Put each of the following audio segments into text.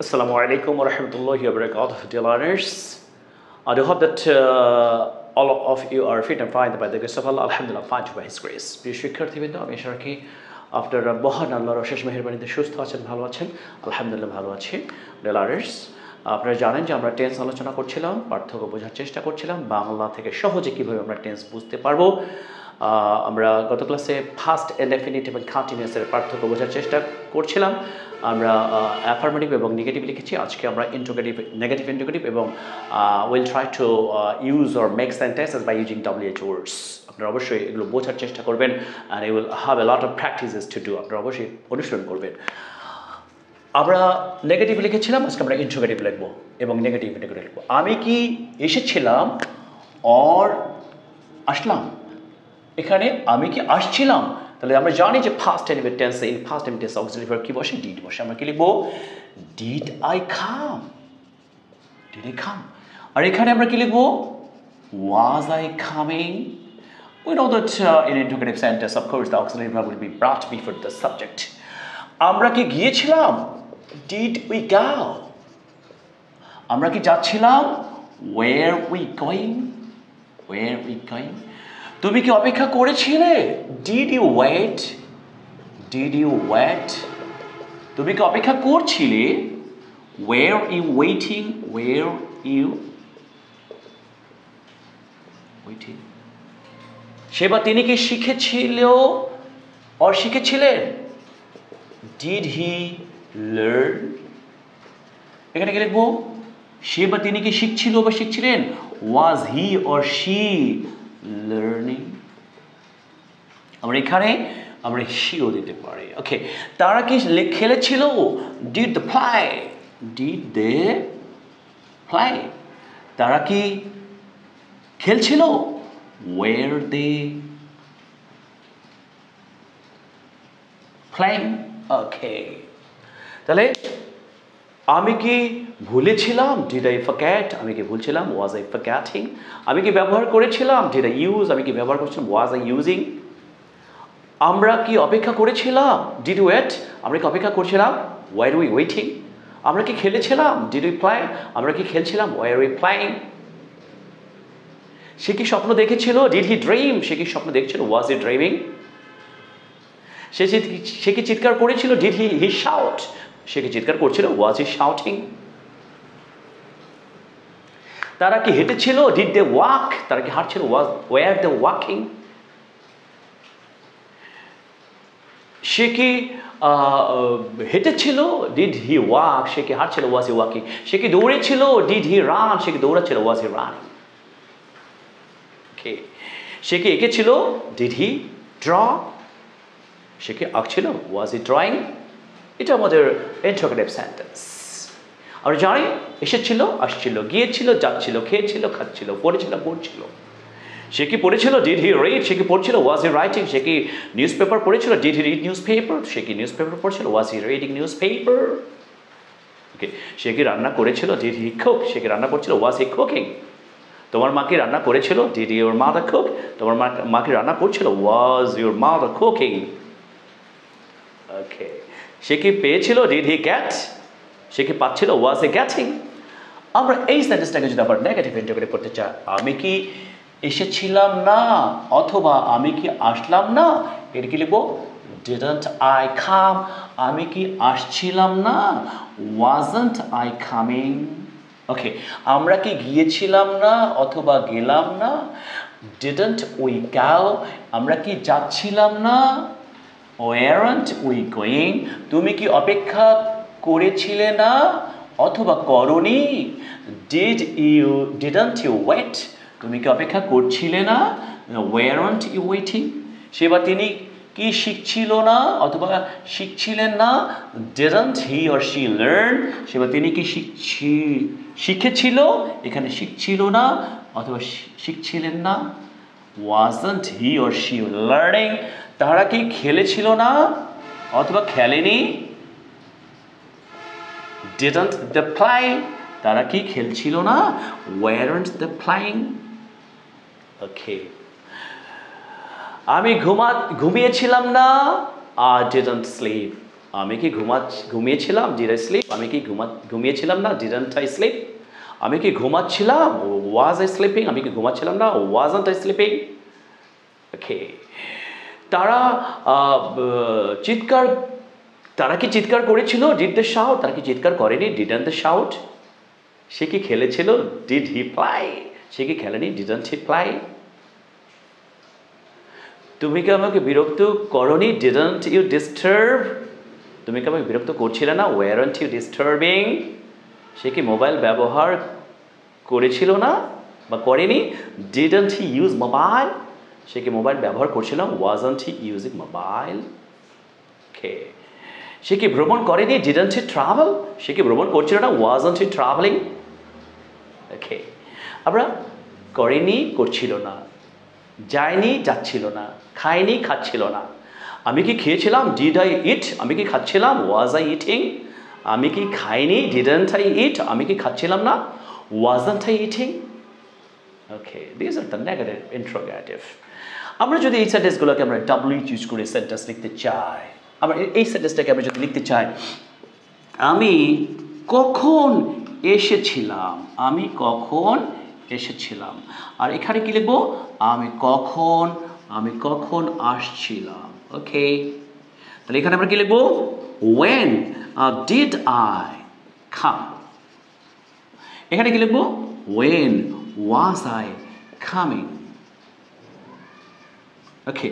Assalamu alaikum wa rahmatullahi wa barakatuh, dear learners. I do hope that all of you are fit and fine by the grace of Allah. Alhamdulillah, fine by His grace. প্রিয় শিক্ষার্থীবৃন্দ, আমি আশা রাখি আপনারা মহান আল্লাহর অশেষ মেহেরবানিতে সুস্থ আছেন, ভালো আছেন। আলহামদুলিল্লাহ ভালো আছি। Dear learners, আপনারা জানেন যে আমরা টেন্স আলোচনা করছিলাম, পার্থক্য বোঝার চেষ্টা করছিলাম, বাংলা থেকে সহজে কিভাবে আমরা টেন্স বুঝতে পারবো। আমরা গত ক্লাসে ফাস্ট ইনডেফিনিট এবং কন্টিনিউয়াসের পার্থক্য বোঝার চেষ্টা করছিলাম। আমরা অ্যাফার্মেটিভ এবং নেগেটিভ লিখেছি। আজকে আমরা ইন্টিগ্রেটিভ, নেগেটিভ ইন্টিগ্রেটিভ এবং will try to use or make sentences by using WH words. আপনারা অবশ্যই এগুলো বোঝার চেষ্টা করবেন and you will have a lot of practices to do. আপনারা অবশ্যই অনুসরণ করবেন। আমরা নেগেটিভ লিখেছিলাম, আজকে আমরা ইন্টিগ্রেটিভ লিখবো এবং নেগেটিভ ইন্টিগ্রেটিভ লিখবো। আমি কি এসেছিলাম অর আসলাম? এখানে আমি কি আসছিলাম, তাহলে আমরা জানি যে ফার্স্ট ইনডিফিনিট টেন্সে ফার্স্ট ইনডিফিনিট টেন্সে অক্সিলারি ভার্ব কি বসে? ডিড বসে। আমরা কি লিখবো? Did I come, did I come. আর এখানে আমরা কি লিখবো? Was I coming. We know that in interrogative sentence, of course, the auxiliary verb will be brought before the subject. আমরা কি গিয়েছিলাম? Did we go? আমরা কি যাচ্ছিলাম? Were we going? Were we going? তুমি কি অপেক্ষা করেছিলে? Did you wait? Did you wait? তুমি কি অপেক্ষা করছিলে? Were you waiting? Were you waiting? সে বা তিনি কি শিখেছিল or শিখেছিলেন? Did he learn? এখানে কি লিখবো? সে বা তিনি কি শিখছিল বা শিখছিলেন? Was he or she learning? আমরা এখানে আমরা শিও দিতে পারি। ওকে, তারা কি খেলেছিল? Did they play? Did they play? তারা কি খেলছিল? Were they playing? ওকে, তাহলে আমি কি ভুলেছিলাম? Did I forget? আমি কি ভুলছিলাম? Was I forgetting? আমি কি ব্যবহার করেছিলাম? Did I use? আমি কি ব্যবহার করেছিলাম? Was I using? আমরা কি অপেক্ষা করেছিলাম? Did we wait? আমরা কি অপেক্ষা করছিলাম? Were we waiting? আমরা কি খেলেছিলাম? Did we play? আমরা কি খেলছিলাম? Were we playing? সে কি স্বপ্ন দেখেছিল? Did he dream? সে কি স্বপ্ন দেখছিল? Was he dreaming? সে কি চিৎকার করেছিল? Did he shout? সে কি চিৎকার করছিল? Was he shouting? তারা কি হেঁটেছিল? Did they walk? তারা কি হাঁটছিল? Were they walking? সে কি হেঁটেছিল? Did he walk? সে কি হাঁটছিল? Was he walking? সে কি দৌড়েছিল? Did he run? সে কি দৌড়াচ্ছিল? Was he running? Okay. সে কি এঁকেছিল? Did he draw? সে কি আঁকছিল? Was he drawing? এটা আমাদের ইন্টারোগেটিভ সেন্টেন্স। আমরা জানি এসেছিল, আসছিল, গিয়েছিল, যাচ্ছিল, খেয়েছিল, খাচ্ছিল, পড়েছিল, পড়ছিল। সে কি পড়েছিল? Did he read? সে কি পড়ছিল? Was he writing? সে কি নিউজ পেপার পড়েছিল? Did he read newspaper? সে কি নিউজ পেপার পড়ছিল? Was he reading newspaper? ওকে, সে কি রান্না করেছিল? Did he cook? সে কি রান্না করছিল? Was he cooking? তোমার মা কি রান্না করেছিল? Did your mother cook? তোমার মা কি রান্না করছিল? Was your mother cooking? ওকে, সে কি পেয়েছিল? Did he get? সে কি পাচ্ছিল? Was he getting? আমরা এই সেন্টেন্সটাকে যদি আবার নেগেটিভ ইন্টারপ্রেট করতে চাই, আমি কি এসেছিলাম না অথবা আমি কি আসলাম না, এটা কি লিখবো? Didn't I come? আমি কি আসছিলাম না? Wasn't I coming? ওকে, আমরা কি গিয়েছিলাম না অথবা গেলাম না? Didn't we go? আমরা কি যাচ্ছিলাম না? Weren't we going? তুমি কি অপেক্ষা করেছিলে না অথবা করনি? Didn't you wait? তুমি কি অপেক্ষা করছিলে না? Weren't you waiting? সে বা তিনি কি শিখছিল না অথবা শিখছিলেন না? Didn't he or she learn? সে বা তিনি কি শিখেছিল? এখানে শিখছিল না অথবা শিখছিলেন না। Wasn't he or she learning? তারা কি খেলেছিল না অথবা খেলেনি? Didn't they play? তারা কি খেলছিল না? Weren't they playing? Okay. আমি ঘুমিয়েছিলাম না। I didn't sleep. আমি কি ঘুমিয়েছিলাম? Did I sleep? আমি কি ঘুমিয়েছিলাম না? Didn't I sleep? আমি কি ঘুমাচ্ছিলাম? Was I sleeping? আমি কি ঘুমাচ্ছিলাম না? Wasn't I sleeping? ওকে। তারা চিৎকার তারা কি চিৎকার করেছিল? Did they shout? তারা কি চিৎকার করেনি? Didn't they shout? সে কি খেলেছিল? Did he play? সে কি খেলেনি? Didn't he play? তুমি কি আমাকে বিরক্ত করনি? Didn't you disturb? তুমি কি আমাকে বিরক্ত করছিলে না? Weren't you disturbing? সে কি মোবাইল ব্যবহার করেছিল না বা করেনি? Didn't he use mobile? সে কি মোবাইল ব্যবহার করছিল না? Wasn't he using mobile? Okay. সে কি ভ্রমণ করেনি? Didn't he travel? সে কি ভ্রমণ করছিল না? Wasn't he traveling? Okay. আমরা করেনি, করছিল না, যায়নি, যাচ্ছিল না, খায়নি, খাচ্ছিল না। আমি কি খেয়েছিলাম? Did I eat? আমি কি খাচ্ছিলাম? Was I eating? আমি কি খাইনি? Didn't I eat? আমি কি খাচ্ছিলাম না? Wasn't I eating? Okay, these are the negative interrogative. আমরা যদি এই সেন্টেন্সগুলোকে আমরা ডাবলি চুজ করে সেন্টেন্স লিখতে চাই, আমরা এই সেন্টেন্সটাকে আমরা যদি লিখতে চাই, আমি কখন এসেছিলাম? আমি কখন এসেছিলাম? আর এখানে কি লিখবো? আমি কখন আসছিলাম। ওকে, তাহলে এখানে আমরা কি লিখবো? When did I come? এখানে কি লিখবো? When was I coming? ওকে,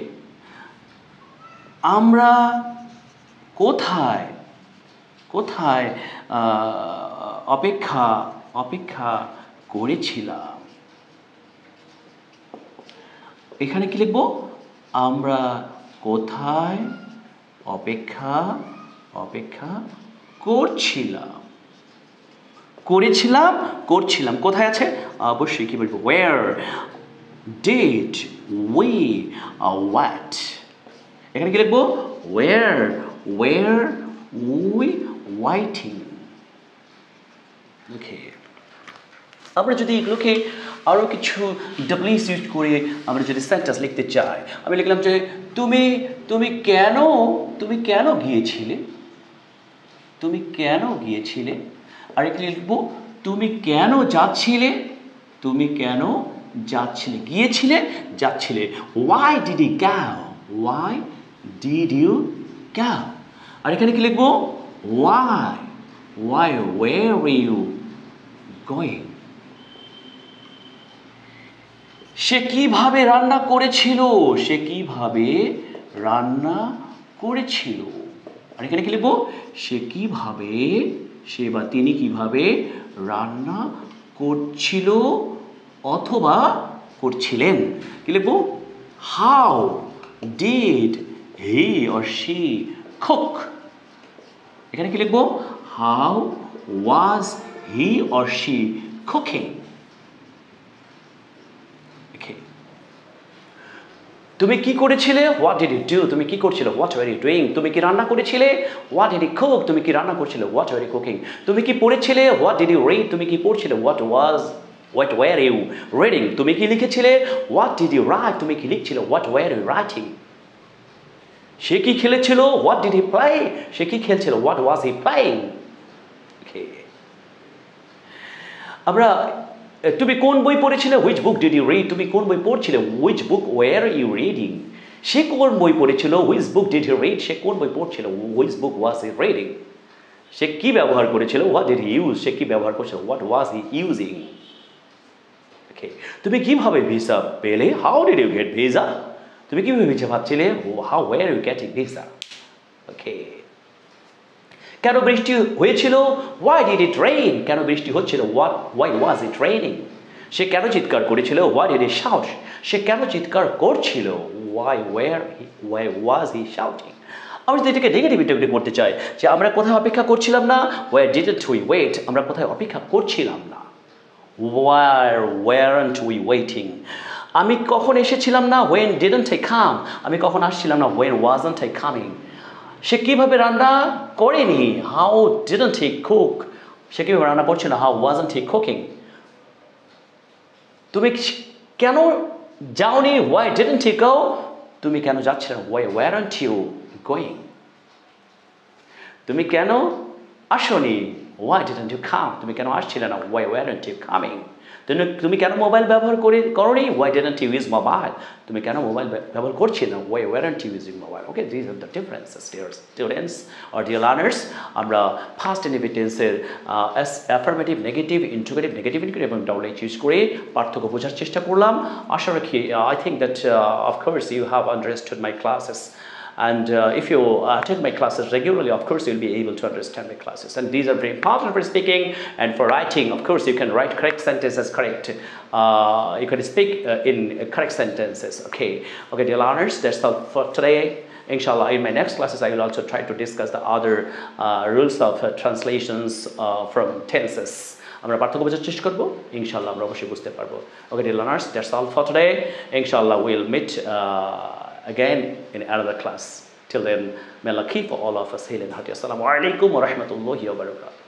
আমরা কোথায় অপেক্ষা করেছিলাম? এখানে কি লিখবো? আমরা কোথায় অপেক্ষা করছিলাম। কোথায় আছে? অবশ্যই কি বলবো? Where did we wait? এখানে কি লিখবো? Where we waiting? ওকে, আমরা যদি এগুলোকে আরো কিছু ডাবলিস ইউজ করে আমরা যদি সেন্টেন্স লিখতে চাই, আমি লিখলাম যে তুমি কেন গিয়েছিলে? আর এখানে লিখবো তুমি কেন যাচ্ছিলে? যাচ্ছিলে। Why did you go? আর এখানে কি লিখবো? Why were you going? সে কিভাবে রান্না করেছিল? আর এখানে কি লিখবো? সে বা তিনি কিভাবে রান্না করছিল অথবা করছিলেন? কি লিখবো? How did he or she cook? এখানে কি লিখবো? How was he or she cooking? তুমি কি করেছিলে? What did you do? তুমি কি করছিলে? What were you doing? তুমি কি রান্না করেছিলে? What did you cook? তুমি কি রান্না করছিলে? What were you cooking? তুমি কি পড়েছিলে? What did you read? তুমি কি পড়ছিলে? What were you reading? তুমি কি লিখেছিলে? What did you write? তুমি কি লিখছিলে? What were you writing? সে কি খেলেছিল? What did he play? সে কি খেলছিল? What was he playing? Okay. আমরা তুমি কোন বই পড়েছিলে? Which book did you read? তুমি কোন বই পড়ছিলে? Which book were you reading? সে কোন বই পড়েছিল? Which book did he read? সে কোন বই পড়ছিল? Which book was he reading? সে কি ব্যবহার করেছিল? What did he use? সে কি ব্যবহার করেছিল? What was he using? Okay. তুমি কিভাবে ভিসা পেলে? How did you get visa? তুমি কিভাবে visa পাচ্ছিলে? How were you getting visa? Okay. কেন বৃষ্টি হয়েছিল? Why did it rain? কেন বৃষ্টি হচ্ছিল? Why was it raining? সে কেন চিৎকার করেছিল? Why did he shout? সে কেন চিৎকার করছিল? Why was he shouting? আমরা যদি এটাকে নেগেটিভ ইন্টারপ্রেট করতে চাই, যে আমরা কোথায় অপেক্ষা করছিলাম না? Where didn't we wait? আমরা কোথায় অপেক্ষা করছিলাম না? Where weren't we waiting? আমি কখন এসেছিলাম না? When didn't I come? আমি কখন আসছিলাম না? When wasn't I coming? সে কিভাবে রান্না করেনি? How didn't he cook? সে কিভাবে রান্না করছিল না? How wasn't he cooking? তুমি কেন যাওনি? Why didn't he go? তুমি কেন যাচ্ছিলে? Why weren't you going? তুমি কেন আসনি? Why didn't you come? তুমি কেন আসছিলে না? Why weren't you coming? তুমি কেন মোবাইল ব্যবহার করোনি? Why didn't you use mobile? তুমি কেন মোবাইল ব্যবহার করছিলে না? Why weren't you using mobile? Okay, these are the differences, dear students or dear learners. আমরা past indefinite tense-এর affirmative, negative, interrogative, negative, interrogative এবং double ইউজ করে পার্থক্য বোঝার চেষ্টা করলাম। আশা রাখি I think that of course you have understood my classes. And if you attend my classes regularly, of course, you'll be able to understand my classes. And these are very important for speaking and for writing. Of course, you can write correct sentences correct. You can speak in correct sentences. Okay, dear learners, that's all for today. Inshallah, in my next classes, I will also try to discuss the other rules of translations from tenses. আমরা পার্থক্য বোঝার চেষ্টা করবো, ইনশাআল্লাহ আমরা অবশ্যই বুঝতে পারবো। Okay, dear learners, that's all for today. Inshallah, we'll meet again in another class. Till then, may Allah keep all of us healthy and healthy. Assalamu alaikum wa rahmatullahi wa barakatuh.